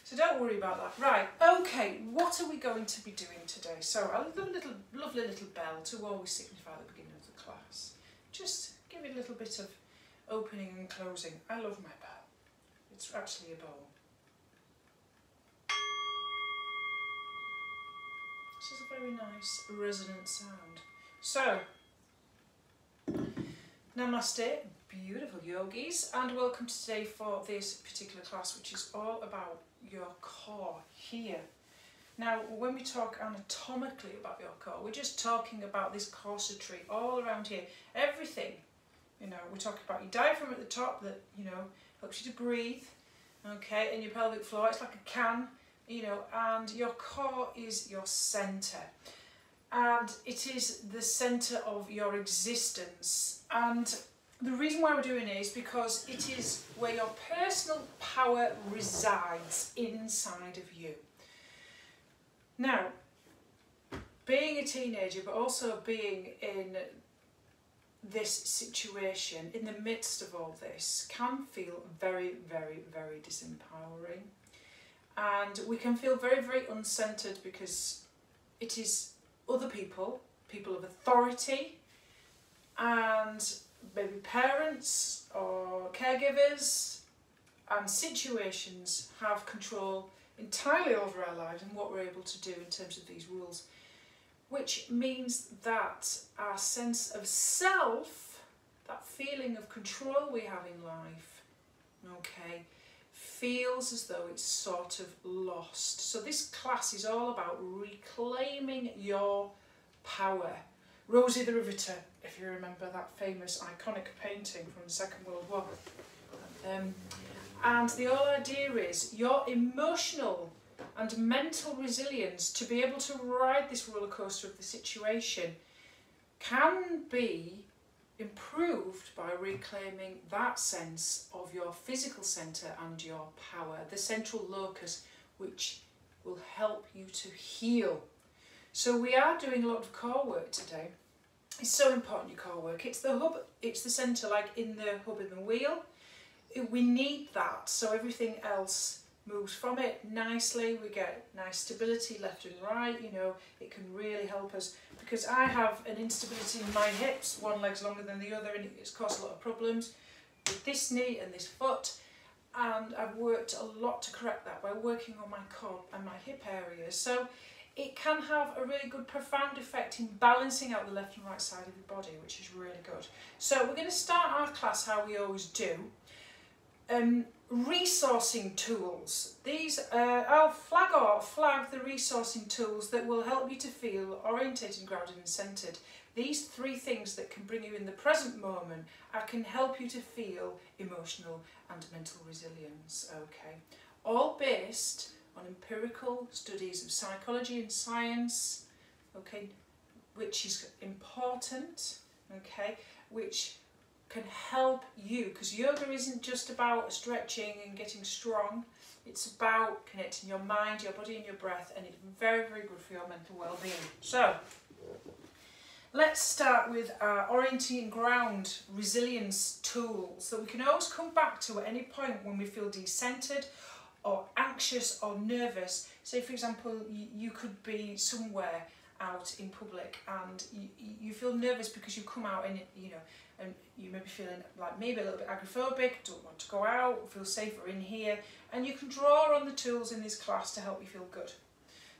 So don't worry about that. Right, okay, what are we going to be doing today? So a lovely little bell to always signify the beginning of the class. Just give it a little bit of opening and closing. I love my bell. It's actually a bowl. This is a very nice resonant sound. So, namaste, beautiful yogis, and welcome to today for this particular class, which is all about your core here. Now, when we talk anatomically about your core, we're just talking about this corsetry all around here. Everything, you know, we're talking about your diaphragm at the top that, you know, helps you to breathe, okay, and your pelvic floor, it's like a can, you know, and your core is your centre. And it is the centre of your existence. And the reason why we're doing it is because it is where your personal power resides inside of you. Now, being a teenager, but also being in this situation, in the midst of all this, can feel very, very, very disempowering. And we can feel very, very uncentered because it is other people, people of authority, and maybe parents or caregivers, and situations have control entirely over our lives and what we're able to do in terms of these rules, which means that our sense of self, that feeling of control we have in life, okay, feels as though it's sort of lost. So this class is all about reclaiming your power. Rosie the Riveter, if you remember that famous iconic painting from the Second World War. And the whole idea is your emotional and mental resilience to be able to ride this roller coaster of the situation can be improved by reclaiming that sense of your physical centre and your power, the central locus, which will help you to heal. So we are doing a lot of core work today. It's so important, your core work. It's the hub, it's the centre, like in the hub in the wheel. We need that so everything else moves from it nicely. We get nice stability left and right, you know, it can really help us, because I have an instability in my hips, one leg's longer than the other, and it's caused a lot of problems with this knee and this foot, and I've worked a lot to correct that by working on my core and my hip areas. So it can have a really good profound effect in balancing out the left and right side of your body, which is really good. So we're going to start our class how we always do. Resourcing tools. These I'll flag the resourcing tools that will help you to feel orientated, grounded and centered. These three things that can bring you in the present moment can help you to feel emotional and mental resilience, okay, all based on empirical studies of psychology and science, okay, which is important, okay, which can help you, because yoga isn't just about stretching and getting strong, it's about connecting your mind, your body and your breath, and it's very, very good for your mental well-being. So let's start with our orienting and ground resilience tools that we can always come back to at any point when we feel decentered or anxious or nervous. Say for example, you could be somewhere out in public and you feel nervous because you come out and you know, and you may be feeling like maybe a little bit agoraphobic, don't want to go out, feel safer in here, and you can draw on the tools in this class to help you feel good.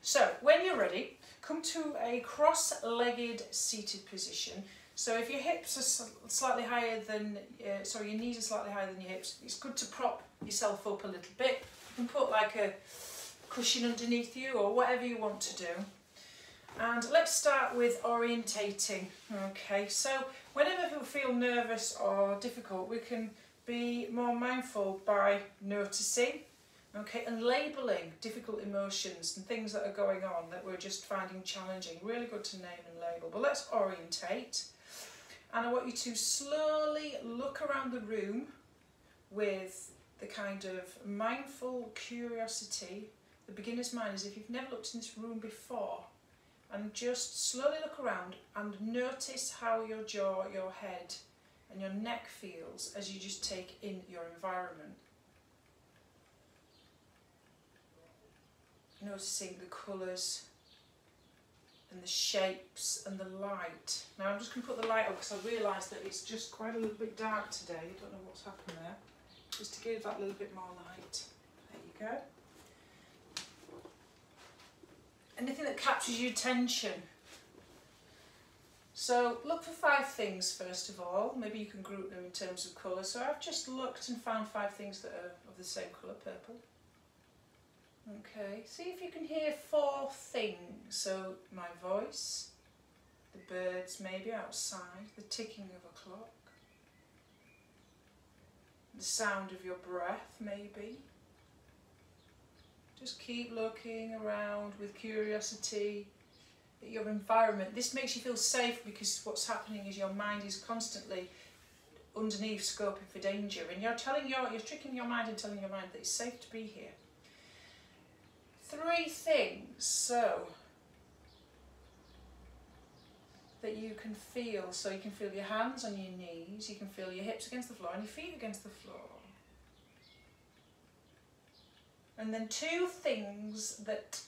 So when you're ready, come to a cross-legged seated position. So if your hips are slightly higher than, sorry, your knees are slightly higher than your hips, it's good to prop yourself up a little bit. You can put like a cushion underneath you or whatever you want to do. And let's start with orientating. Okay, so whenever we feel nervous or difficult, we can be more mindful by noticing, okay, and labelling difficult emotions and things that are going on that we're just finding challenging. Really good to name and label. But let's orientate. And I want you to slowly look around the room with the kind of mindful curiosity. The beginner's mind is if you've never looked in this room before, and just slowly look around and notice how your jaw, your head and your neck feels as you just take in your environment. noticing the colours and the shapes and the light. Now I'm just going to put the light on because I realise that it's just quite a little bit dark today. I don't know what's happened there. Just to give that little bit more light. There you go. Anything that captures your attention. So look for 5 things first of all. Maybe you can group them in terms of colour. So I've just looked and found 5 things that are of the same colour, purple. Okay, see if you can hear 4 things. So my voice, the birds maybe outside, the ticking of a clock, the sound of your breath maybe. Just keep looking around with curiosity at your environment. This makes you feel safe because what's happening is your mind is constantly underneath scoping for danger, and you're tricking your mind and telling your mind that it's safe to be here. 3 things so that you can feel. So you can feel your hands on your knees, you can feel your hips against the floor and your feet against the floor. And then 2 things that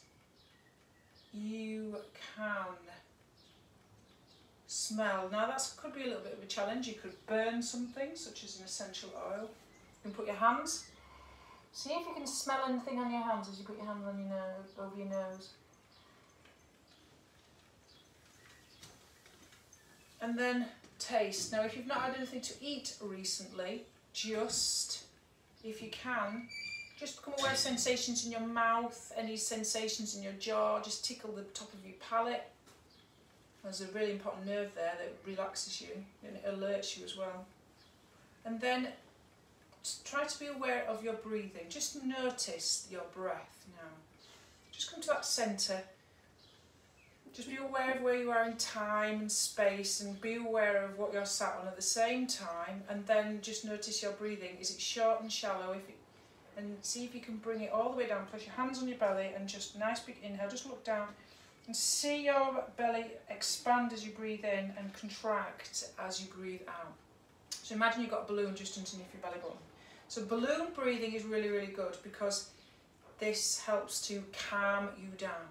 you can smell. Now that could be a little bit of a challenge. You could burn something such as an essential oil. You can put your hands. See if you can smell anything on your hands as you put your hands on your nose, over your nose. And then taste. Now if you've not had anything to eat recently, just, if you can, just become aware of sensations in your mouth, any sensations in your jaw, just tickle the top of your palate. There's a really important nerve there that relaxes you and it alerts you as well. And then try to be aware of your breathing. Just notice your breath now. Just come to that centre. Just be aware of where you are in time and space, and be aware of what you're sat on at the same time, and then just notice your breathing. Is it short and shallow? And see if you can bring it all the way down. Place your hands on your belly and just nice big inhale. Just look down and see your belly expand as you breathe in and contract as you breathe out. So imagine you've got a balloon just underneath your belly button. So balloon breathing is really, really good because this helps to calm you down.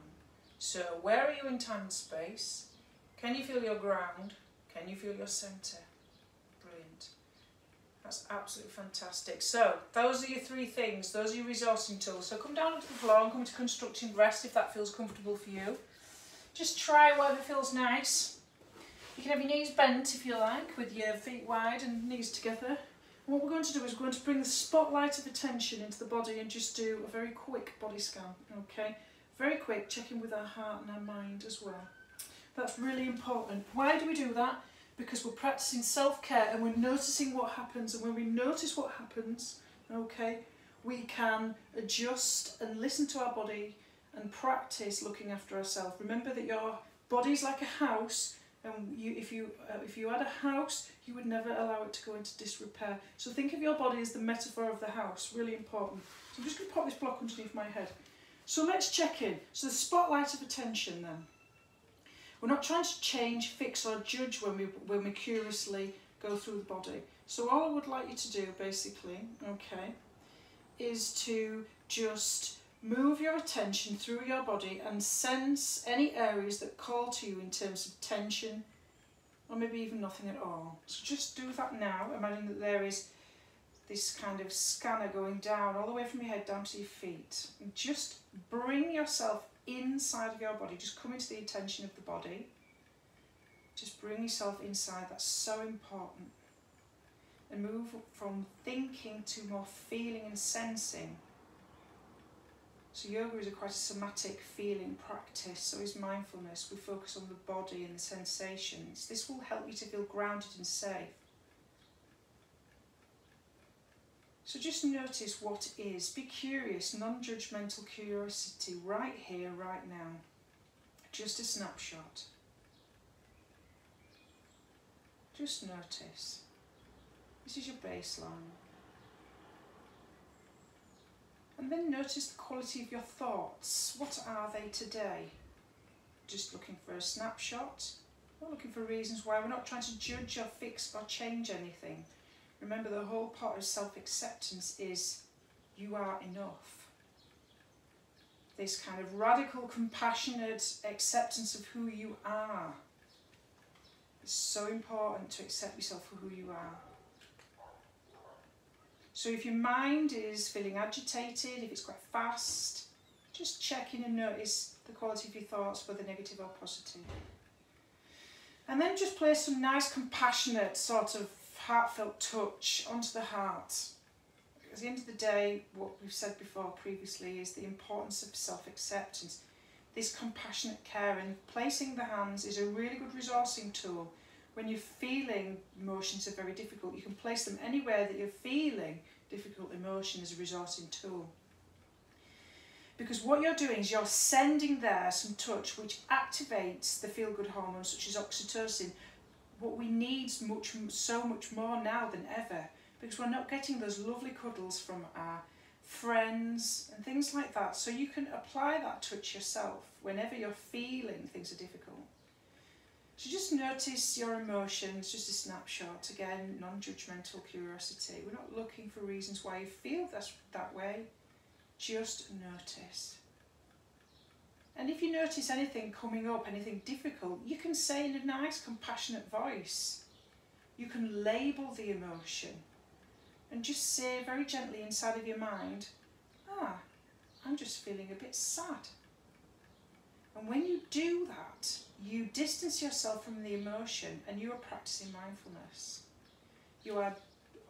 So where are you in time and space? Can you feel your ground? Can you feel your centre? Brilliant. That's absolutely fantastic. So those are your 3 things. Those are your resourcing tools. So come down onto the floor and come to constructing rest if that feels comfortable for you. Just try whatever feels nice. You can have your knees bent if you like, with your feet wide and knees together. And what we're going to do is we're going to bring the spotlight of attention into the body and just do a very quick body scan, okay? Very quick, checking with our heart and our mind as well. That's really important. Why do we do that? Because we're practicing self-care and we're noticing what happens, and when we notice what happens, okay, we can adjust and listen to our body and practice looking after ourselves. Remember that your body's like a house, and if you had a house, you would never allow it to go into disrepair. So think of your body as the metaphor of the house, really important. So I'm just going to pop this block underneath my head. So let's check in. So the spotlight of attention then. We're not trying to change, fix or judge when we curiously go through the body. So all I would like you to do basically, okay, is to just move your attention through your body and sense any areas that call to you in terms of tension, or maybe even nothing at all. So just do that now. Imagine that there is this kind of scanner going down all the way from your head down to your feet. And just bring yourself inside of your body. Just come into the attention of the body. Just bring yourself inside. That's so important. And move from thinking to more feeling and sensing. So yoga is quite a somatic feeling practice, so is mindfulness. We focus on the body and the sensations. This will help you to feel grounded and safe. So just notice what is. Be curious, non-judgmental curiosity, right here, right now. Just a snapshot. Just notice. This is your baseline. And then notice the quality of your thoughts. What are they today? Just looking for a snapshot. Not looking for reasons why. We're not trying to judge or fix or change anything. Remember, the whole part of self-acceptance is you are enough. this kind of radical, compassionate acceptance of who you are. It's so important to accept yourself for who you are. So if your mind is feeling agitated, if it's quite fast, just check in and notice the quality of your thoughts, whether negative or positive. And then just place some nice, compassionate, sort of heartfelt touch onto the heart. At the end of the day, what we've said before previously is the importance of self-acceptance. This compassionate care and placing the hands is a really good resourcing tool. When you're feeling emotions are very difficult, you can place them anywhere that you're feeling difficult emotion as a resourcing tool. Because what you're doing is you're sending there some touch which activates the feel-good hormones such as oxytocin. What we need so much more now than ever, because we're not getting those lovely cuddles from our friends and things like that. So you can apply that touch yourself whenever you're feeling things are difficult. So just notice your emotions, just a snapshot. Again, non-judgmental curiosity. We're not looking for reasons why you feel that way. Just notice. And if you notice anything coming up, anything difficult, you can say in a nice, compassionate voice. You can label the emotion and just say very gently inside of your mind, I'm just feeling a bit sad. And when you do that, you distance yourself from the emotion and you are practicing mindfulness. You are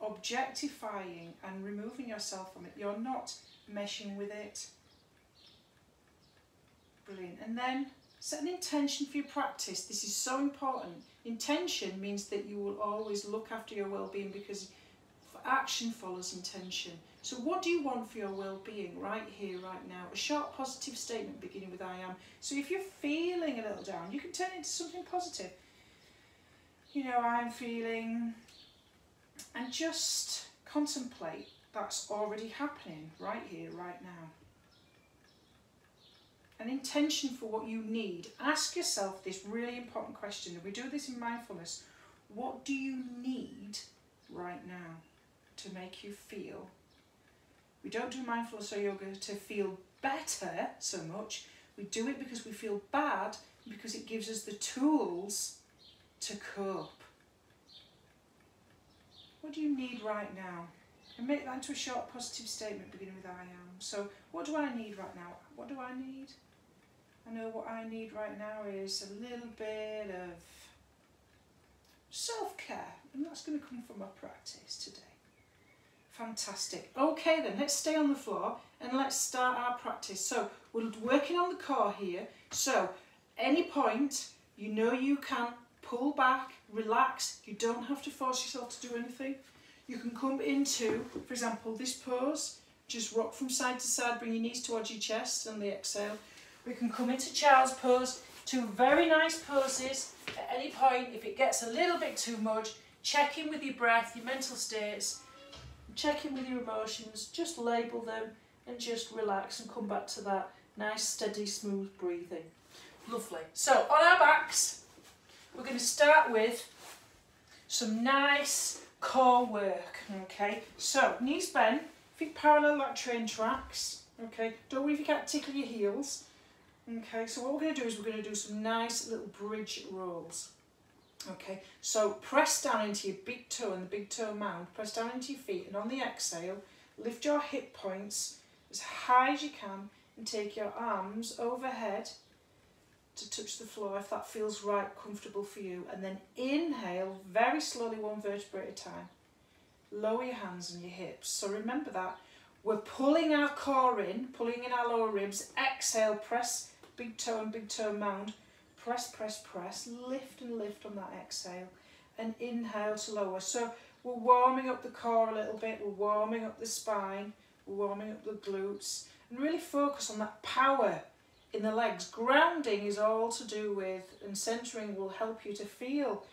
objectifying and removing yourself from it. You're not meshing with it. Brilliant. And then set an intention for your practice. This is so important. Intention means that you will always look after your well-being, because action follows intention. So what do you want for your well-being right here, right now? A short positive statement beginning with I am. So if you're feeling a little down, you can turn it into something positive. You know, I'm feeling, and just contemplate that's already happening right here, right now. An intention for what you need. Ask yourself this really important question, and we do this in mindfulness. What do you need right now to make you feel? We don't do mindfulness or yoga to feel better so much. We do it because we feel bad, because it gives us the tools to cope. What do you need right now? And make that into a short positive statement beginning with I am. So what do I need right now? What do I need? I know what I need right now is a little bit of self-care, and that's going to come from our practice today. Fantastic. Okay then, let's stay on the floor and let's start our practice. So we're working on the core here. So any point, you know you can pull back, relax. You don't have to force yourself to do anything. You can come into, for example, this pose. Just rock from side to side, bring your knees towards your chest on the exhale. We can come into child's pose, two very nice poses. At any point, if it gets a little bit too much, check in with your breath, your mental states, check in with your emotions, just label them and just relax and come back to that nice, steady, smooth breathing. Lovely. So on our backs, we're going to start with some nice core work. Okay, so knees bent, feet parallel like train tracks. Okay, don't worry if you can't tickle your heels. Okay, so what we're going to do is we're going to do some nice little bridge rolls. Okay, so press down into your big toe and the big toe mound, press down into your feet, and on the exhale, lift your hip points as high as you can and take your arms overhead to touch the floor if that feels right, comfortable for you. And then inhale very slowly, one vertebra at a time. Lower your hands and your hips. So remember that. We're pulling our core in, pulling in our lower ribs. Exhale, press big toe and big toe mound. Press, press, press. Lift and lift on that exhale. And inhale to lower. So we're warming up the core a little bit. We're warming up the spine. We're warming up the glutes. And really focus on that power in the legs. Grounding is all to do with, and centering will help you to feel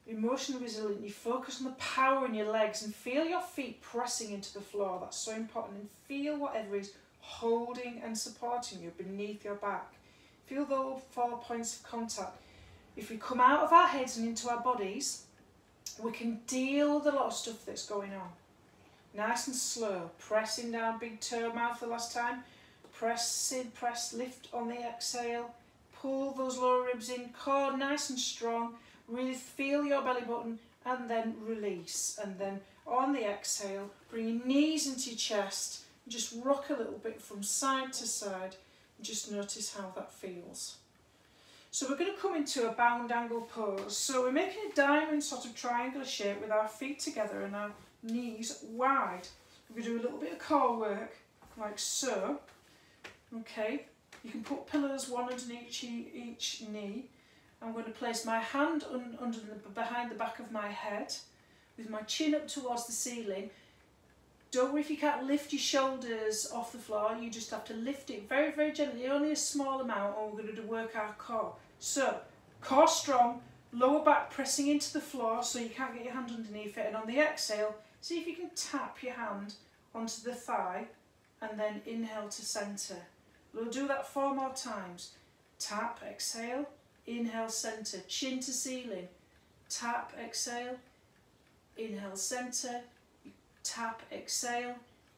emotionally resilient. You focus on the power in your legs and feel your feet pressing into the floor. That's so important. And feel whatever is holding and supporting you beneath your back. Feel those 4 points of contact. If we come out of our heads and into our bodies, we can deal with a lot of stuff that's going on. Nice and slow. Pressing down big toe mouth the last time. Press in, press, lift on the exhale. Pull those lower ribs in, core nice and strong. Really feel your belly button and then release. And then on the exhale, bring your knees into your chest. Just rock a little bit from side to side and just notice how that feels. So we're going to come into a bound angle pose. So we're making a diamond sort of triangular shape with our feet together and our knees wide. We're going to do a little bit of core work like so. Okay, you can put pillows one underneath each knee. I'm going to place my hand behind the back of my head with my chin up towards the ceiling. Don't worry if you can't lift your shoulders off the floor, you just have to lift it very, very gently, only a small amount, and we're going to work our core. So, core strong, lower back pressing into the floor so you can't get your hand underneath it, and on the exhale, see if you can tap your hand onto the thigh and then inhale to centre. We'll do that 4 more times. Tap, exhale, inhale, centre, chin to ceiling. Tap, exhale, inhale, centre. Tap, exhale,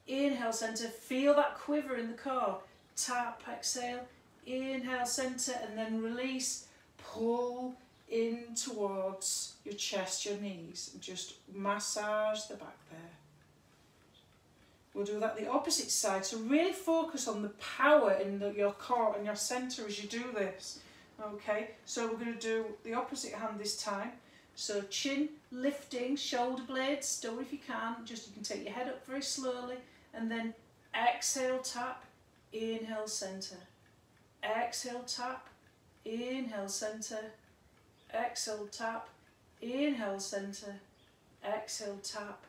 inhale, centre. Feel that quiver in the core. Tap, exhale, inhale, centre, and then release. Pull in towards your chest, your knees, and just massage the back there. We'll do that the opposite side, so really focus on the power in your core and your centre as you do this. Okay, so we're going to do the opposite hand this time. So chin lifting, shoulder blades, don't worry if you can't, just you can take your head up very slowly and then exhale, tap, inhale, centre. Exhale, tap, inhale, centre. Exhale, tap, inhale, centre. Exhale, tap,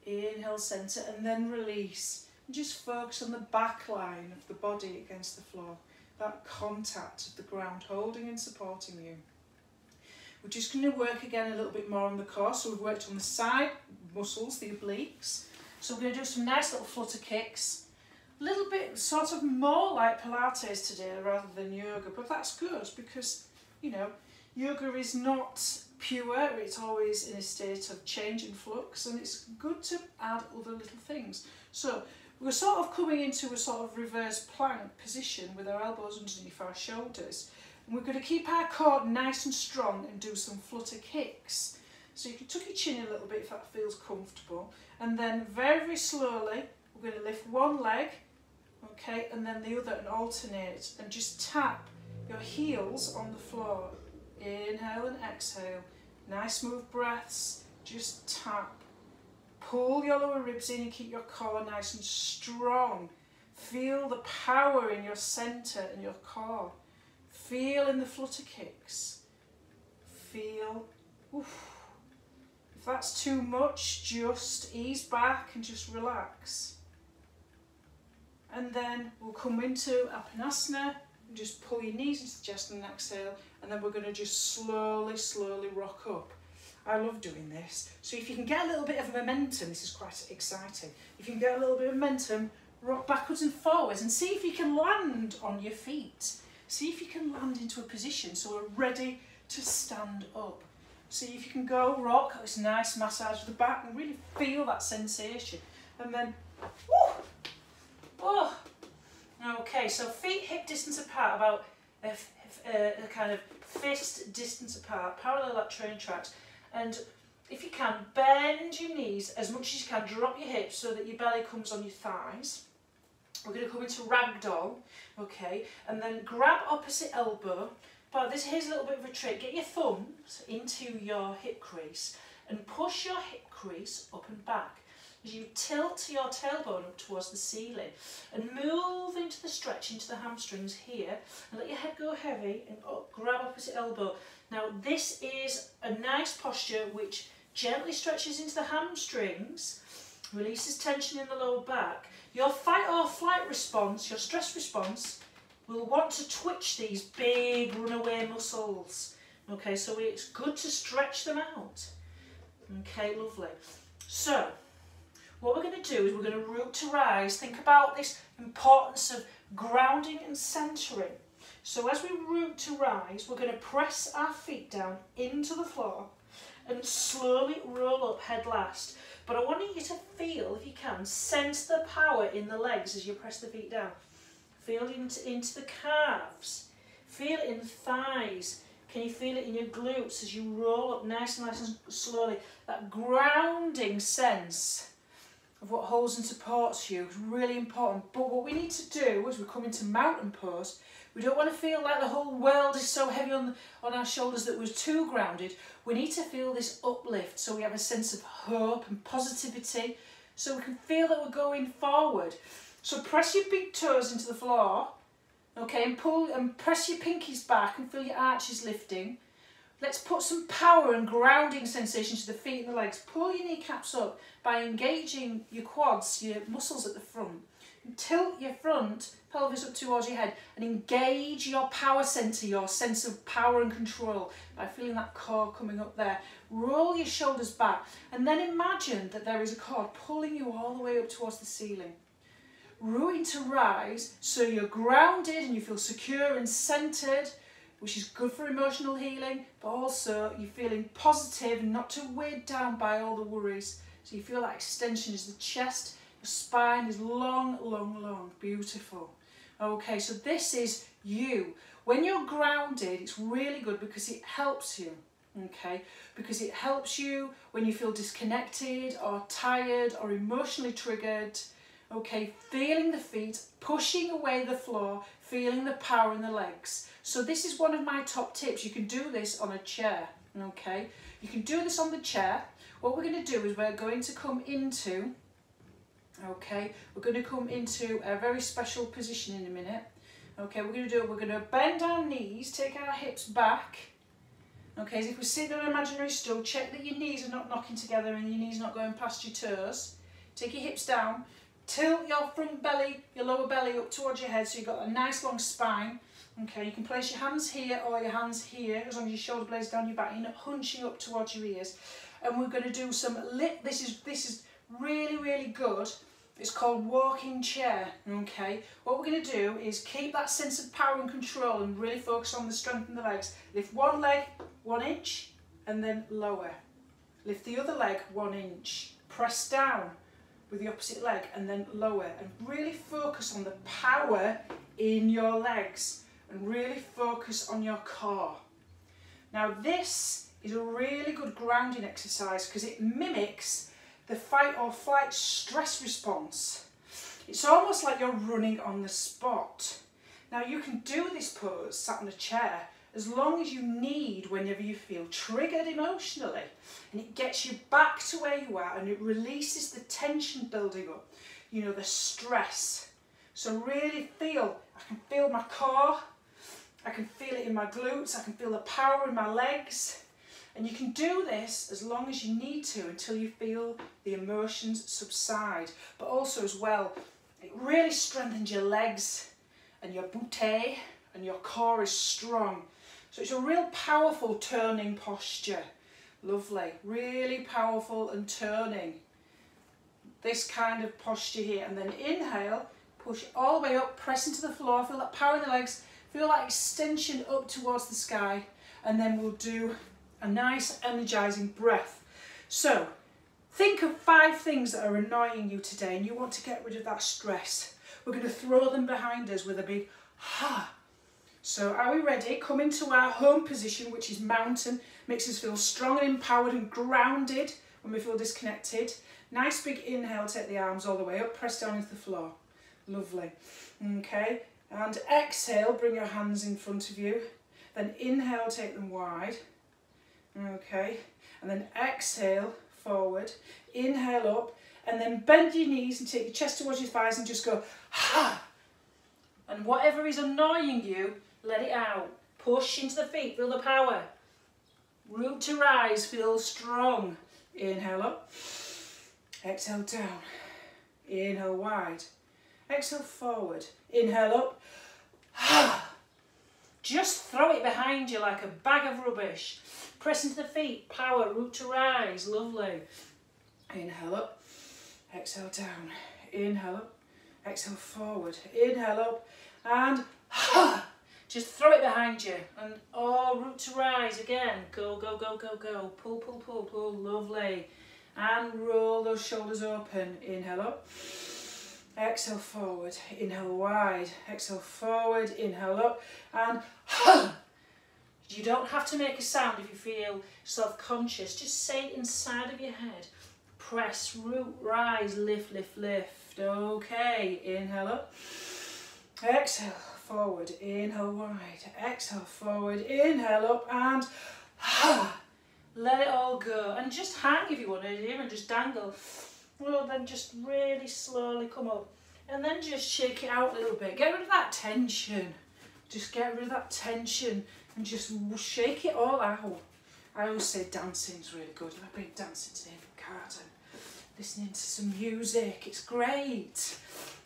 inhale, centre, and then release. And just focus on the back line of the body against the floor, that contact of the ground holding and supporting you. We're just going to work again a little bit more on the core. So we've worked on the side muscles, the obliques. So we're going to do some nice little flutter kicks. A little bit sort of more like Pilates today rather than yoga, but that's good because, you know, yoga is not pure, it's always in a state of change and flux, and it's good to add other little things. So we're sort of coming into a sort of reverse plank position with our elbows underneath our shoulders. And we're going to keep our core nice and strong and do some flutter kicks. So you can tuck your chin a little bit if that feels comfortable. And then very, very slowly, we're going to lift one leg, okay, and then the other and alternate. And just tap your heels on the floor. Inhale and exhale. Nice smooth breaths. Just tap. Pull your lower ribs in and keep your core nice and strong. Feel the power in your centre and your core. Feel in the flutter kicks. Feel. Oof. If that's too much, just ease back and just relax. And then we'll come into Apanasana. And just pull your knees into the chest and exhale. And then we're going to just slowly, slowly rock up. I love doing this. So if you can get a little bit of momentum, this is quite exciting. If you can get a little bit of momentum, rock backwards and forwards and see if you can land on your feet. See if you can land into a position so we're ready to stand up. See if you can go rock, this nice massage of the back and really feel that sensation. And then, woo, oh. Okay, so feet hip distance apart, about a kind of fist distance apart, parallel like train tracks. And if you can, bend your knees as much as you can, drop your hips so that your belly comes on your thighs. We're going to come into ragdoll, okay, and then grab opposite elbow. But here's a little bit of a trick. Get your thumbs into your hip crease and push your hip crease up and back as you tilt your tailbone up towards the ceiling and move into the stretch into the hamstrings here and let your head go heavy and grab opposite elbow. Now this is a nice posture which gently stretches into the hamstrings, releases tension in the lower back. Your fight or flight response, your stress response, will want to twitch these big runaway muscles. Okay, so it's good to stretch them out. Okay, lovely. So, what we're going to do is we're going to root to rise. Think about this importance of grounding and centering. So as we root to rise, we're going to press our feet down into the floor and slowly roll up head last. But I want you to feel, if you can, sense the power in the legs as you press the feet down. Feel it into the calves. Feel it in the thighs. Can you feel it in your glutes as you roll up nice and slowly? That grounding sense of what holds and supports you is really important. But what we need to do as we come into mountain pose, we don't want to feel like the whole world is so heavy on our shoulders that we're too grounded. We need to feel this uplift so we have a sense of hope and positivity, so we can feel that we're going forward. So press your big toes into the floor, okay, and pull and press your pinkies back and feel your arches lifting. Let's put some power and grounding sensation to the feet and the legs. Pull your kneecaps up by engaging your quads, your muscles at the front. And tilt your front pelvis up towards your head and engage your power centre, your sense of power and control by feeling that core coming up there. Roll your shoulders back and then imagine that there is a cord pulling you all the way up towards the ceiling. Rooting to rise so you're grounded and you feel secure and centred, which is good for emotional healing, but also you're feeling positive and not too weighed down by all the worries. So you feel that extension as the chest, your spine is long, long, long. Beautiful. Okay, so this is you. When you're grounded, it's really good because it helps you. Okay, because it helps you when you feel disconnected or tired or emotionally triggered. Okay, feeling the feet, pushing away the floor, feeling the power in the legs. So this is one of my top tips. You can do this on a chair, okay? You can do this on the chair. What we're going to do is we're going to come into, okay, we're going to come into a very special position in a minute. Okay, we're going to bend our knees, take our hips back. Okay, as if we're sitting on an imaginary stool, check that your knees are not knocking together and your knees are not going past your toes. Take your hips down. Tilt your front belly, your lower belly up towards your head so you've got a nice long spine. Okay, you can place your hands here or your hands here as long as your shoulder blades down your back. You're not hunching up towards your ears. And we're going to do some this is really, really good. It's called walking chair. Okay, what we're going to do is keep that sense of power and control and really focus on the strength in the legs. Lift one leg 1 inch and then lower. Lift the other leg 1 inch. Press down with the opposite leg and then lower, and really focus on the power in your legs and really focus on your core. Now this is a really good grounding exercise because it mimics the fight or flight stress response. It's almost like you're running on the spot. Now you can do this pose sat in a chair as long as you need whenever you feel triggered emotionally, and it gets you back to where you are and it releases the tension building up, you know, the stress. So really feel, I can feel my core, I can feel it in my glutes, I can feel the power in my legs, and you can do this as long as you need to until you feel the emotions subside. But also as well, it really strengthens your legs and your butte, and your core is strong. So it's a real powerful turning posture. Lovely, really powerful and turning. This kind of posture here, and then inhale, push all the way up, press into the floor, feel that power in the legs, feel that extension up towards the sky, and then we'll do a nice energizing breath. So think of 5 things that are annoying you today and you want to get rid of that stress. We're going to throw them behind us with a big ha. So are we ready? Come into our home position, which is mountain. Makes us feel strong and empowered and grounded when we feel disconnected. Nice big inhale, take the arms all the way up, press down into the floor. Lovely. Okay, and exhale, bring your hands in front of you. Then inhale, take them wide. Okay, and then exhale, forward. Inhale up, and then bend your knees and take your chest towards your thighs and just go ha. And whatever is annoying you, let it out. Push into the feet, feel the power. Root to rise, feel strong. Inhale up. Exhale down. Inhale wide. Exhale forward. Inhale up. Just throw it behind you like a bag of rubbish. Press into the feet, power, root to rise. Lovely. Inhale up. Exhale down. Inhale up. Exhale forward. Inhale up. And just throw it behind you, and root to rise again. Go, go, go, go, go. Pull, pull, pull, pull. Lovely. And roll those shoulders open. Inhale up. exhale forward, inhale wide, exhale forward, inhale up, and you don't have to make a sound if you feel self-conscious, just say it inside of your head. Press, root, rise, lift, lift, lift. Okay, inhale up, exhale forward, inhale wide, exhale forward, inhale up, and let it all go. And just hang if you want to here and just dangle. Well, then just really slowly come up and then just shake it out a little bit. Get rid of that tension. Just get rid of that tension and just shake it all out. I always say dancing's really good. I've been dancing today in the garden, listening to some music. It's great.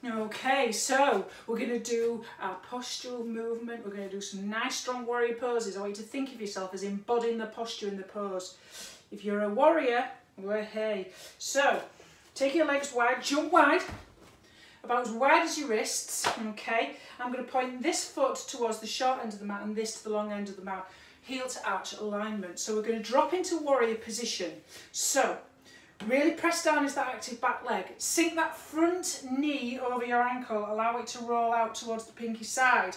Okay, so we're going to do our postural movement. We're going to do some nice strong warrior poses. I want you to think of yourself as embodying the posture in the pose. If you're a warrior, well, hey. So take your legs wide, jump wide, about as wide as your wrists, okay? I'm going to point this foot towards the short end of the mat and this to the long end of the mat, heel to arch alignment. So we're going to drop into warrior position. So really press down into that active back leg. Sink that front knee over your ankle, allow it to roll out towards the pinky side.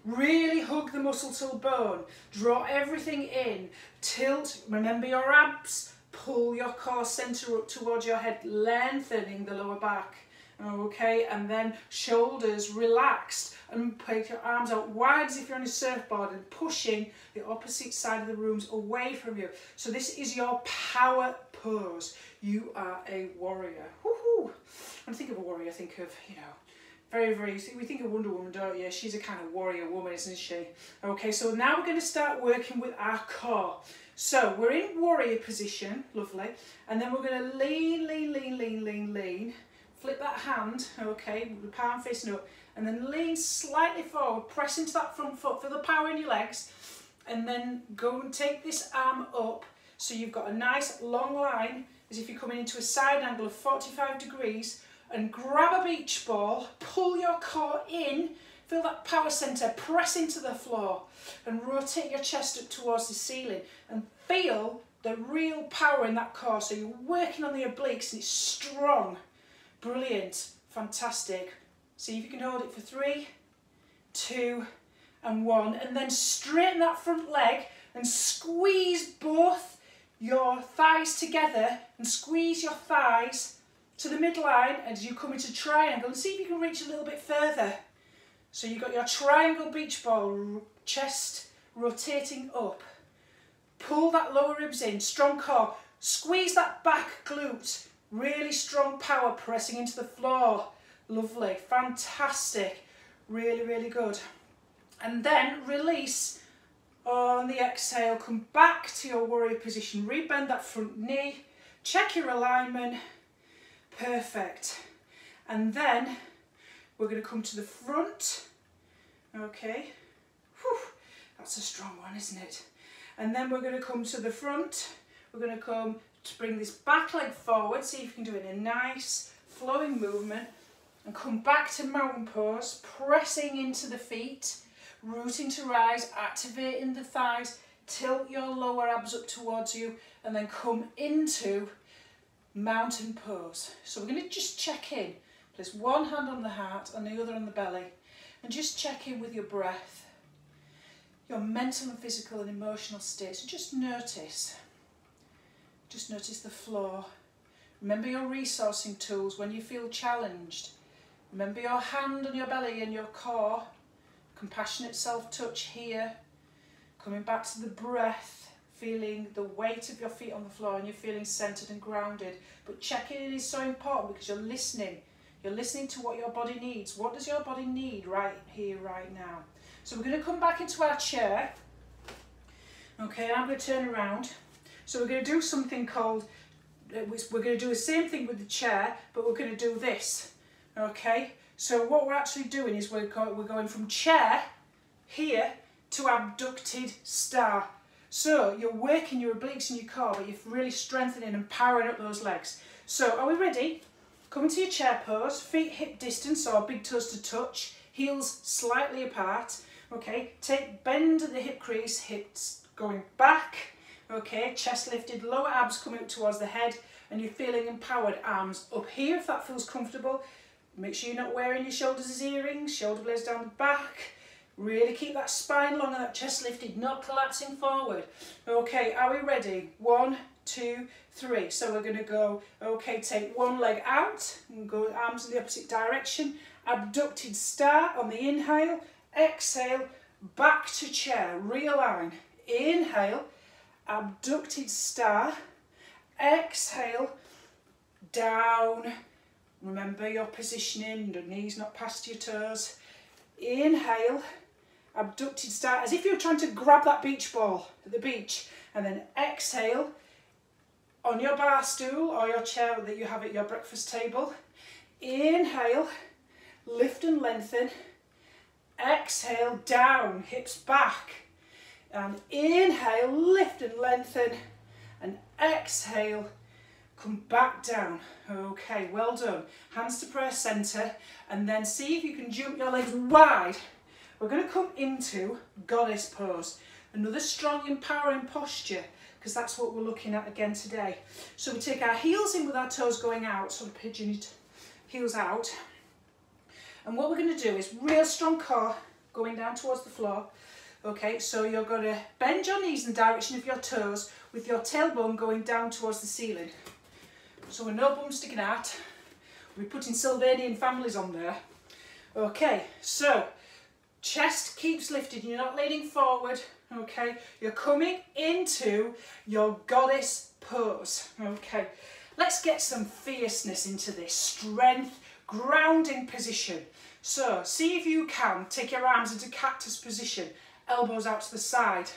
Really hug the muscle till bone, draw everything in, tilt, remember your abs, pull your core centre up towards your head, lengthening the lower back. Okay, and then shoulders relaxed and put your arms out wide as if you're on a surfboard and pushing the opposite side of the rooms away from you. So this is your power pose. You are a warrior. Woohoo! When I think of a warrior, I think of, you know, very, we think of Wonder Woman, don't you? She's a kind of warrior woman, isn't she? Okay, so now we're going to start working with our core. So we're in warrior position, lovely, and then we're going to lean. Flip that hand, okay, with the palm facing up, and then lean slightly forward, press into that front foot, feel the power in your legs, and then go and take this arm up so you've got a nice long line as if you're coming into a side angle of 45 degrees, and grab a beach ball, pull your core in, feel that power centre, press into the floor, and rotate your chest up towards the ceiling, and feel the real power in that core. So you're working on the obliques and it's strong. Brilliant, fantastic. See if you can hold it for 3, 2, and 1, and then straighten that front leg and squeeze both your thighs together and squeeze your thighs to the midline as you come into triangle, and see if you can reach a little bit further. So you've got your triangle beach ball, chest rotating up. Pull that lower ribs in, strong core, squeeze that back glute. Really strong power pressing into the floor. Lovely, fantastic, really, really good. And then release on the exhale, come back to your warrior position, rebend that front knee, check your alignment, perfect. And then we're going to come to the front, okay, whew, that's a strong one, isn't it? And then we're going to come to the front, we're going to come to bring this back leg forward, see if you can do it in a nice flowing movement, and come back to mountain pose, pressing into the feet, rooting to rise, activating the thighs, tilt your lower abs up towards you, and then come into mountain pose. So we're going to just check in, place one hand on the heart and the other on the belly, and just check in with your breath, your mental and physical and emotional state. So just notice the floor. Remember your resourcing tools when you feel challenged. Remember your hand on your belly and your core. Compassionate self-touch here. Coming back to the breath, feeling the weight of your feet on the floor and you're feeling centered and grounded. But checking in is so important because you're listening. You're listening to what your body needs. What does your body need right here, right now? So we're going to come back into our chair. Okay, I'm going to turn around. So we're going to do something called, we're going to do the same thing with the chair, but we're going to do this, okay? So what we're actually doing is we're going from chair here to abducted star. So you're working your obliques and your core, but you're really strengthening and powering up those legs. So are we ready? Come into your chair pose, feet hip distance or big toes to touch, heels slightly apart, okay? Bend at the hip crease, hips going back. Okay, chest lifted, lower abs coming up towards the head, and you're feeling empowered. Arms up here if that feels comfortable. Make sure you're not wearing your shoulders as earrings, shoulder blades down the back. Really keep that spine long and that chest lifted, not collapsing forward. Okay, are we ready? 1, 2, 3. So we're going to go, okay, take one leg out and go arms in the opposite direction. Abducted star on the inhale. Exhale, back to chair, realign. Inhale, abducted star. Exhale, down. Remember your positioning, the knees not past your toes. Inhale, abducted star, as if you're trying to grab that beach ball at the beach. And then exhale on your bar stool or your chair that you have at your breakfast table. Inhale, lift and lengthen. Exhale, down, hips back. And inhale, lift and lengthen. And exhale, come back down. Okay, well done. Hands to prayer centre, and then see if you can jump your legs wide. We're going to come into goddess pose. Another strong, empowering posture, because that's what we're looking at again today. So we take our heels in with our toes going out, sort of pigeon it, heels out. And what we're going to do is real strong core going down towards the floor. Okay, so you're going to bend your knees in the direction of your toes with your tailbone going down towards the ceiling. So we're no bum sticking out. We're putting Sylvanian families on there. Okay, so chest keeps lifted. You're not leaning forward. Okay, you're coming into your goddess pose. Okay, let's get some fierceness into this. Strength, grounding position. So see if you can take your arms into cactus position. Elbows out to the side.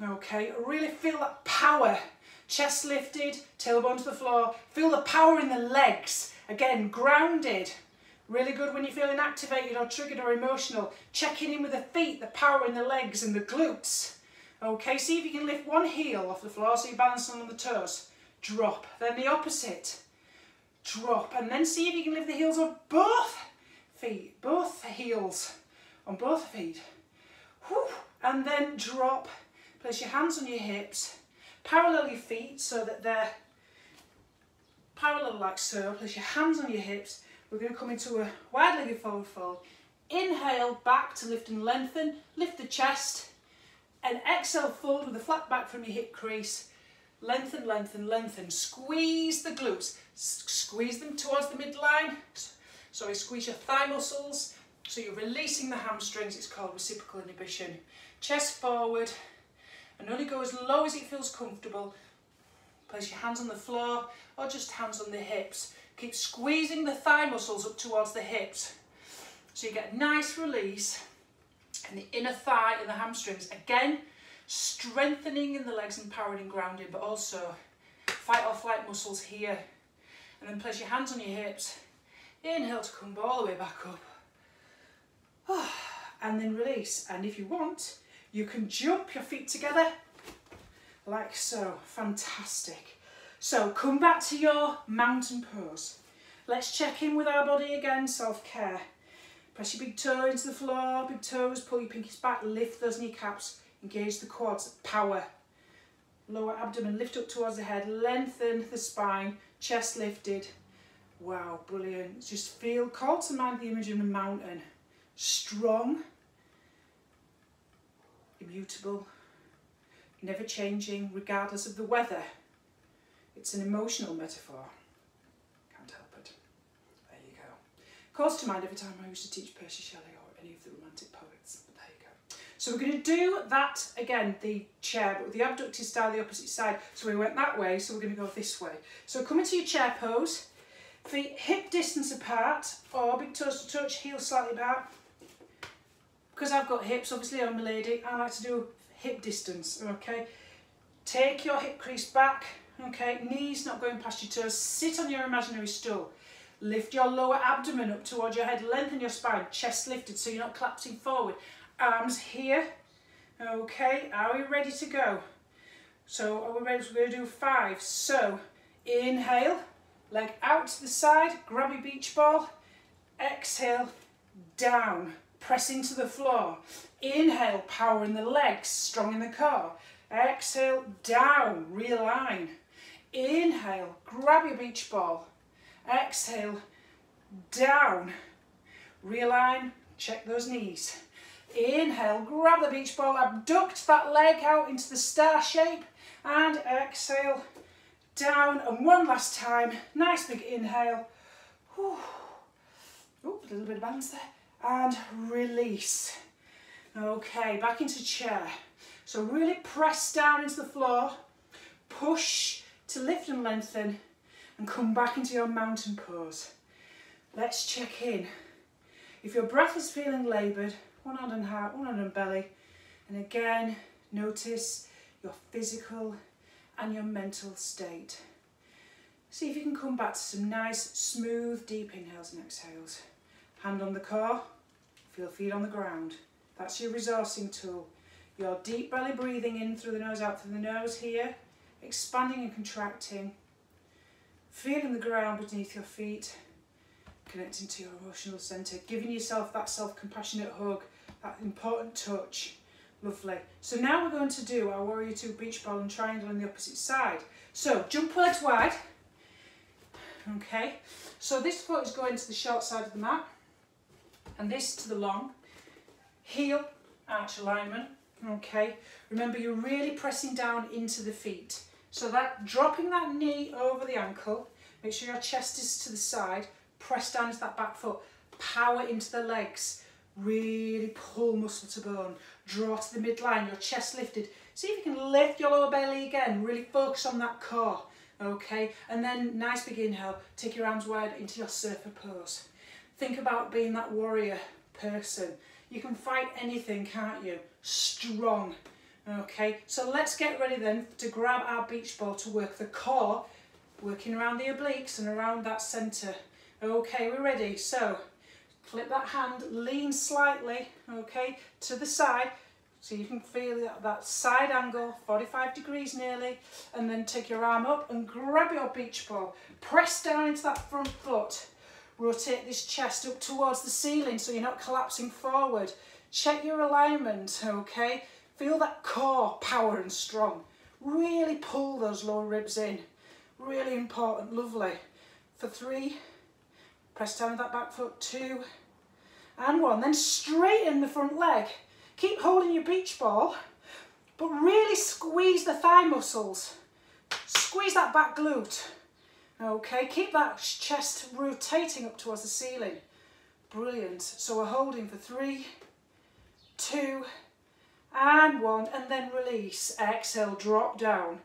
Okay, really feel that power. Chest lifted, tailbone to the floor. Feel the power in the legs. Again, grounded. Really good when you're feeling activated or triggered or emotional. Checking in with the feet, the power in the legs and the glutes. Okay, see if you can lift one heel off the floor so you're balancing on the toes. Drop. Then the opposite. Drop. And then see if you can lift the heels of both feet. Both heels on both feet. Whew. And then drop. Place your hands on your hips. Parallel your feet so that they're parallel like so. Place your hands on your hips. We're going to come into a wide-legged forward fold. Inhale, back to lift and lengthen. Lift the chest. And exhale, fold with a flat back from your hip crease. Lengthen, lengthen, lengthen. Squeeze the glutes. Squeeze them towards the midline. Sorry, squeeze your thigh muscles. So you're releasing the hamstrings. It's called reciprocal inhibition. Chest forward. And only go as low as it feels comfortable. Place your hands on the floor or just hands on the hips. Keep squeezing the thigh muscles up towards the hips. So you get a nice release in the inner thigh and the hamstrings. Again, strengthening in the legs, empowering and grounding, but also fight or flight muscles here. And then place your hands on your hips. Inhale to come all the way back up. And then release. And if you want, you can jump your feet together like so. Fantastic. So come back to your mountain pose. Let's check in with our body again, self-care. Press your big toe into the floor, big toes, pull your pinkies back, lift those kneecaps, engage the quads, power. Lower abdomen, lift up towards the head, lengthen the spine, chest lifted. Wow, brilliant. Just feel, call to mind the image of a mountain. Strong, immutable, never changing regardless of the weather. It's an emotional metaphor. Can't help it. There you go. Calls to mind every time I used to teach Percy Shelley or any of the romantic poets. There you go. So we're going to do that again, the chair, but with the abducted style, the opposite side. So we went that way, so we're going to go this way. So come into your chair pose. Feet hip distance apart or big toes to touch, heels slightly apart. Because I've got hips, obviously I'm a lady, I like to do hip distance, okay? Take your hip crease back, okay? Knees not going past your toes. Sit on your imaginary stool. Lift your lower abdomen up towards your head. Lengthen your spine, chest lifted so you're not collapsing forward. Arms here, okay? Are we ready to go? So are we ready? We're going to do 5. So inhale, leg out to the side, grab your beach ball. Exhale, down. Press into the floor. Inhale, power in the legs, strong in the core. Exhale, down, realign. Inhale, grab your beach ball. Exhale, down. Realign, check those knees. Inhale, grab the beach ball, abduct that leg out into the star shape, and exhale, down. And one last time, nice big inhale. Whew. Ooh, a little bit of balance there. And release. Okay, back into chair. So really press down into the floor, push to lift and lengthen, and come back into your mountain pose. Let's check in. If your breath is feeling laboured, one hand on heart, one hand on belly, and again, notice your physical and your mental state. See if you can come back to some nice, smooth, deep inhales and exhales. Hand on the core, feel feet on the ground. That's your resourcing tool. Your deep belly breathing in through the nose, out through the nose here, expanding and contracting, feeling the ground beneath your feet, connecting to your emotional centre, giving yourself that self-compassionate hug, that important touch. Lovely. So now we're going to do our warrior two beach ball and triangle on the opposite side. So jump legs wide. Okay, so this foot is going to the short side of the mat and this to the long. Heel, arch alignment. Okay, remember you're really pressing down into the feet. So that dropping that knee over the ankle, make sure your chest is to the side, press down into that back foot, power into the legs, really pull muscle to bone, draw to the midline, your chest lifted. See if you can lift your lower belly again, really focus on that core, okay? And then nice big inhale, take your arms wide into your surfer pose. Think about being that warrior person. You can fight anything, can't you? Strong, okay? So let's get ready then to grab our beach ball to work the core, working around the obliques and around that centre. Okay, we're ready. So flip that hand, lean slightly, okay, to the side, so you can feel that side angle, 45 degrees nearly, and then take your arm up and grab your beach ball. Press down into that front foot. Rotate this chest up towards the ceiling so you're not collapsing forward. Check your alignment, okay? Feel that core power and strong. Really pull those lower ribs in. Really important, lovely. For 3, press down with that back foot, 2, and 1. Then straighten the front leg. Keep holding your beach ball, but really squeeze the thigh muscles. Squeeze that back glute. Okay, keep that chest rotating up towards the ceiling. Brilliant. So we're holding for 3, 2, and 1, and then release. Exhale, drop down.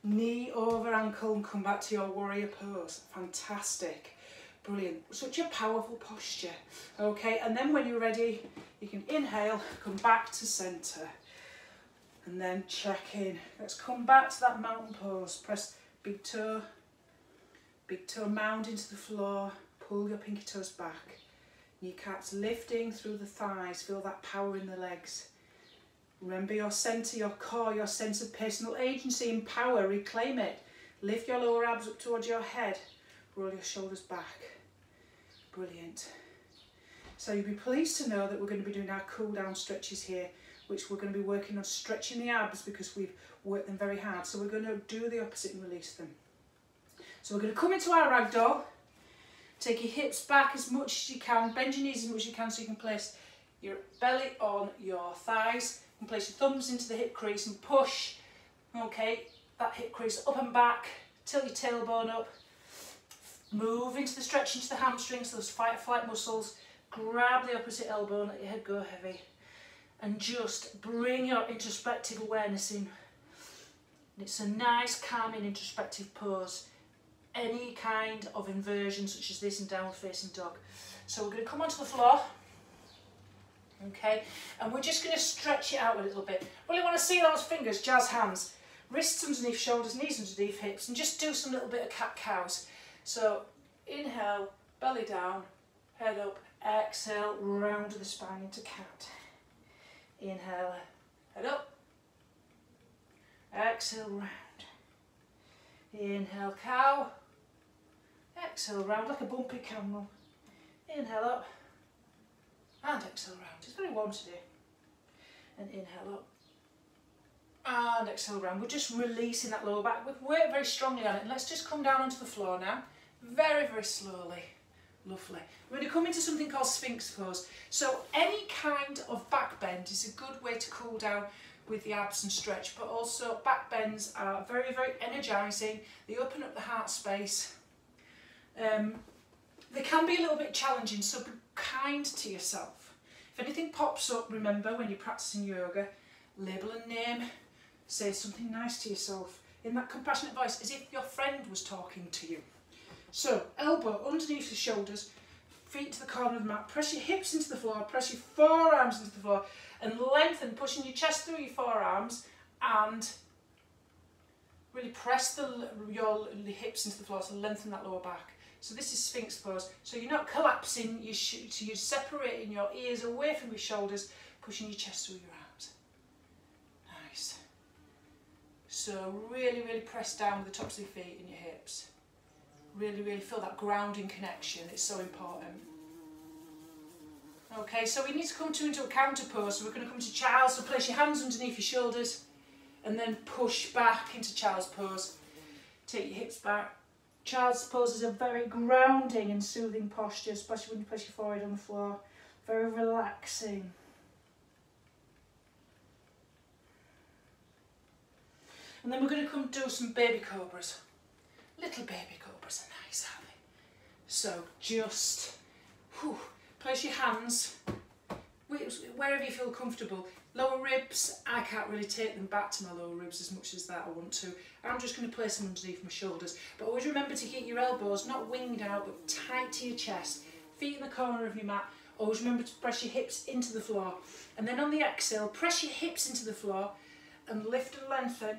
Knee over ankle and come back to your warrior pose. Fantastic. Brilliant. Such a powerful posture. Okay, and then when you're ready, you can inhale, come back to centre. And then check in. Let's come back to that mountain pose. Press big toe mound into the floor. Pull your pinky toes back. Kneecaps lifting through the thighs. Feel that power in the legs. Remember your centre, your core, your sense of personal agency and power. Reclaim it. Lift your lower abs up towards your head. Roll your shoulders back. Brilliant. So you'll be pleased to know that we're going to be doing our cool down stretches here, which we're going to be working on stretching the abs because we've worked them very hard. So we're going to do the opposite and release them. So we're going to come into our ragdoll. Take your hips back as much as you can. Bend your knees as much as you can so you can place your belly on your thighs. You can place your thumbs into the hip crease and push. Okay, that hip crease up and back. Tilt your tailbone up. Move into the stretch into the hamstrings, those fight or flight muscles. Grab the opposite elbow and let your head go heavy. And just bring your introspective awareness in. It's a nice, calming, introspective pose. Any kind of inversion such as this in downward facing dog. So we're going to come onto the floor. Okay, and we're just going to stretch it out a little bit. Really want to see those fingers, jazz hands. Wrists underneath shoulders, knees underneath hips, and just do some little bit of cat-cows. So inhale, belly down, head up, exhale, round the spine into cat. Inhale, head up, exhale, round. Inhale, cow, exhale, round like a bumpy camel. Inhale up, and exhale, round. It's very warm today. And inhale up, and exhale, round. We're just releasing that lower back. We've worked very strongly on it. And let's just come down onto the floor now. Very, very slowly. Lovely. We're going to come into something called Sphinx pose. So any kind of back bend is a good way to cool down with the abs and stretch, but also back bends are very, very energising. They open up the heart space. They can be a little bit challenging, so be kind to yourself. If anything pops up, remember when you're practicing yoga, label a name, say something nice to yourself in that compassionate voice, as if your friend was talking to you. So, elbow underneath the shoulders, feet to the corner of the mat, press your hips into the floor, press your forearms into the floor, and lengthen, pushing your chest through your forearms, and really press your hips into the floor to lengthen that lower back. So this is Sphinx pose. So you're not collapsing, so you're separating your ears away from your shoulders, pushing your chest through your arms. Nice. So really, really press down with the tops of your feet and your hips. Really, really feel that grounding connection. It's so important. Okay, so we need to come into a counter pose. So we're going to come to child's. So place your hands underneath your shoulders and then push back into child's pose. Take your hips back. Child's pose is a very grounding and soothing posture, especially when you place your forehead on the floor. Very relaxing. And then we're going to come do some baby cobras. Little baby cobras are nice, aren't they? So just place your hands wherever you feel comfortable. Lower ribs, I can't really take them back to my lower ribs as much as that I want to. I'm just going to place them underneath my shoulders. But always remember to keep your elbows not winged out but tight to your chest. Feet in the corner of your mat. Always remember to press your hips into the floor. And then on the exhale, press your hips into the floor and lift and lengthen.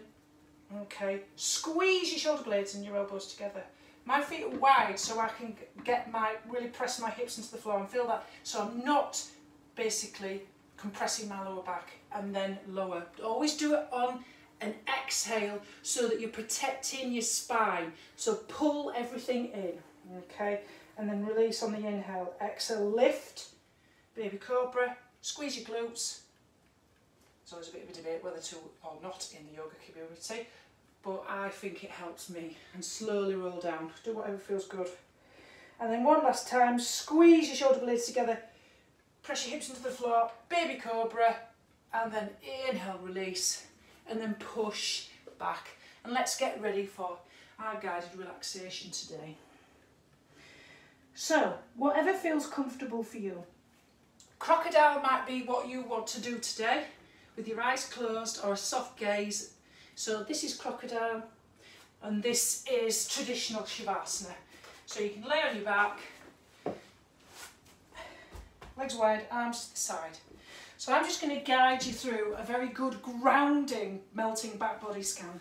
Okay, squeeze your shoulder blades and your elbows together. My feet are wide so I can really press my hips into the floor and feel that. So I'm not basically compressing my lower back and then lower. Always do it on an exhale so that you're protecting your spine. So pull everything in, okay? And then release on the inhale. Exhale, lift, baby cobra, squeeze your glutes. There's always a bit of a debate whether to or not in the yoga community, but I think it helps me. And slowly roll down. Do whatever feels good. And then one last time, squeeze your shoulder blades together. Press your hips into the floor, baby cobra, and then inhale, release, and then push back. And let's get ready for our guided relaxation today. So, whatever feels comfortable for you. Crocodile might be what you want to do today, with your eyes closed or a soft gaze. So this is crocodile, and this is traditional Shavasana. So you can lay on your back, legs wide, arms to the side. So I'm just going to guide you through a very good grounding, melting back body scan.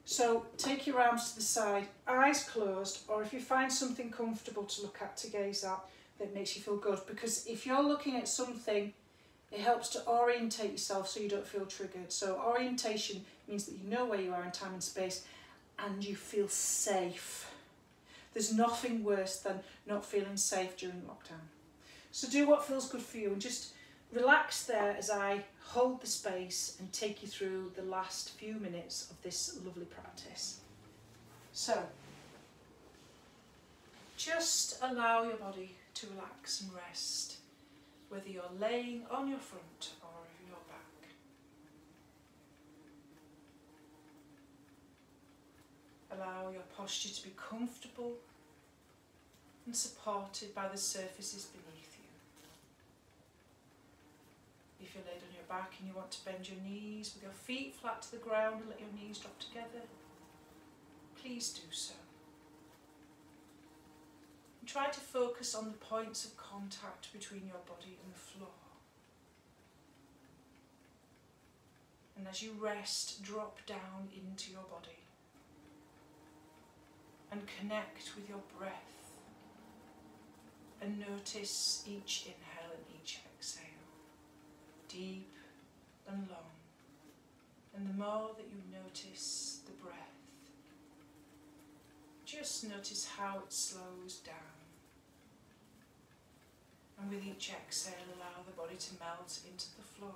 So take your arms to the side, eyes closed, or if you find something comfortable to look at, to gaze at, that makes you feel good. Because if you're looking at something, it helps to orientate yourself so you don't feel triggered. So orientation means that you know where you are in time and space and you feel safe. There's nothing worse than not feeling safe during lockdown. So do what feels good for you and just relax there as I hold the space and take you through the last few minutes of this lovely practice. So, just allow your body to relax and rest, whether you're laying on your front or your back. Allow your posture to be comfortable and supported by the surfaces beneath you. If you're laid on your back and you want to bend your knees with your feet flat to the ground and let your knees drop together, please do so. And try to focus on the points of contact between your body and the floor. And as you rest, drop down into your body and connect with your breath and notice each inhale and each exhale. Deep and long, and the more that you notice the breath, just notice how it slows down, and with each exhale allow the body to melt into the floor.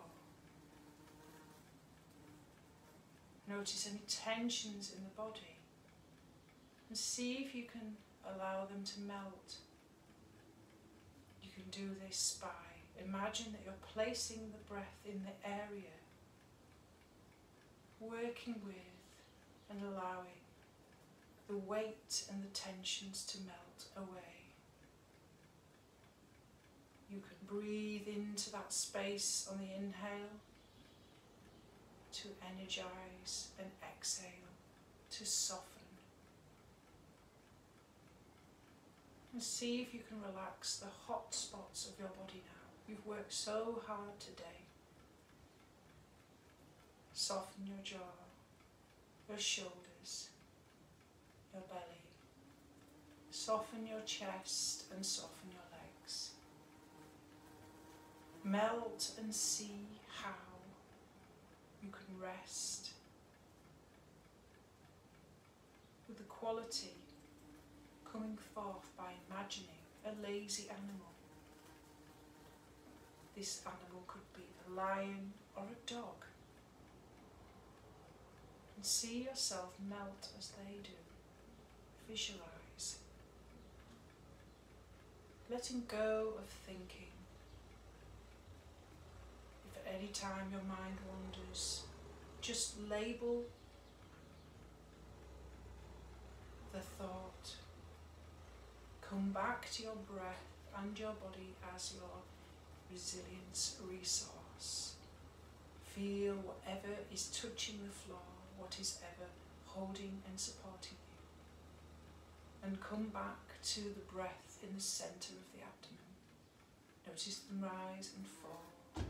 Notice any tensions in the body and see if you can allow them to melt can do this by imagine that you're placing the breath in the area, working with and allowing the weight and the tensions to melt away. You can breathe into that space on the inhale to energize and exhale to soften. And see if you can relax the hot spots of your body now. You've worked so hard today. Soften your jaw, your shoulders, your belly. Soften your chest and soften your legs. Melt and see how you can rest with the quality coming forth by imagining a lazy animal. This animal could be a lion or a dog. And see yourself melt as they do. Visualize. Letting go of thinking. If at any time your mind wanders, just label the thought. Come back to your breath and your body as your resilience resource. Feel whatever is touching the floor, what is ever holding and supporting you. And come back to the breath in the centre of the abdomen. Notice them rise and fall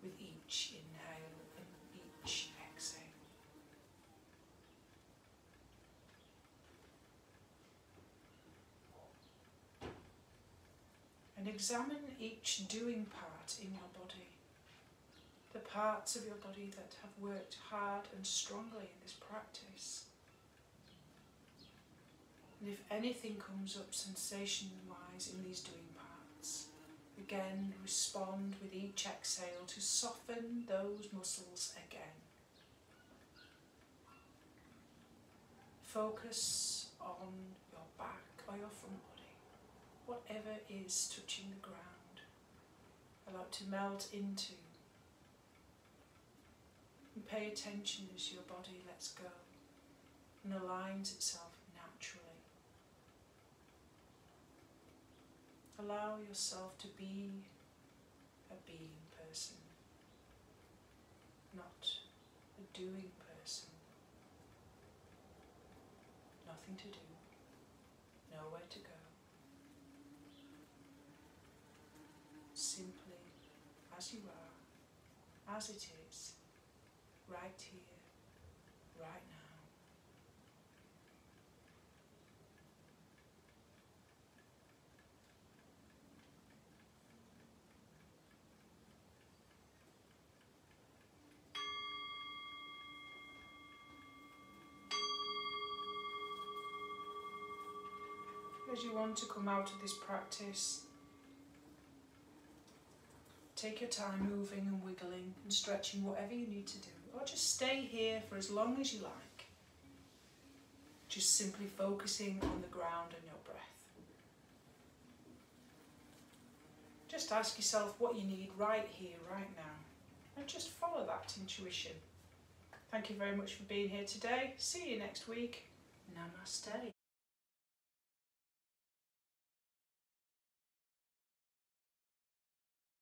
with each inhale and each exhale. And examine each doing part in your body. The parts of your body that have worked hard and strongly in this practice. And if anything comes up sensation-wise in these doing parts, again respond with each exhale to soften those muscles again. Focus on your back or your front body, whatever is touching the ground. Allow it to melt into. And pay attention as your body lets go and aligns itself naturally. Allow yourself to be a being person, not a doing person. Nothing to do, nowhere to go. Simply as you are, as it is, right here, right now. As you want to come out of this practice, take your time moving and wiggling and stretching whatever you need to do, or just stay here for as long as you like. Just simply focusing on the ground and your breath. Just ask yourself what you need right here, right now, and just follow that intuition. Thank you very much for being here today. See you next week. Namaste.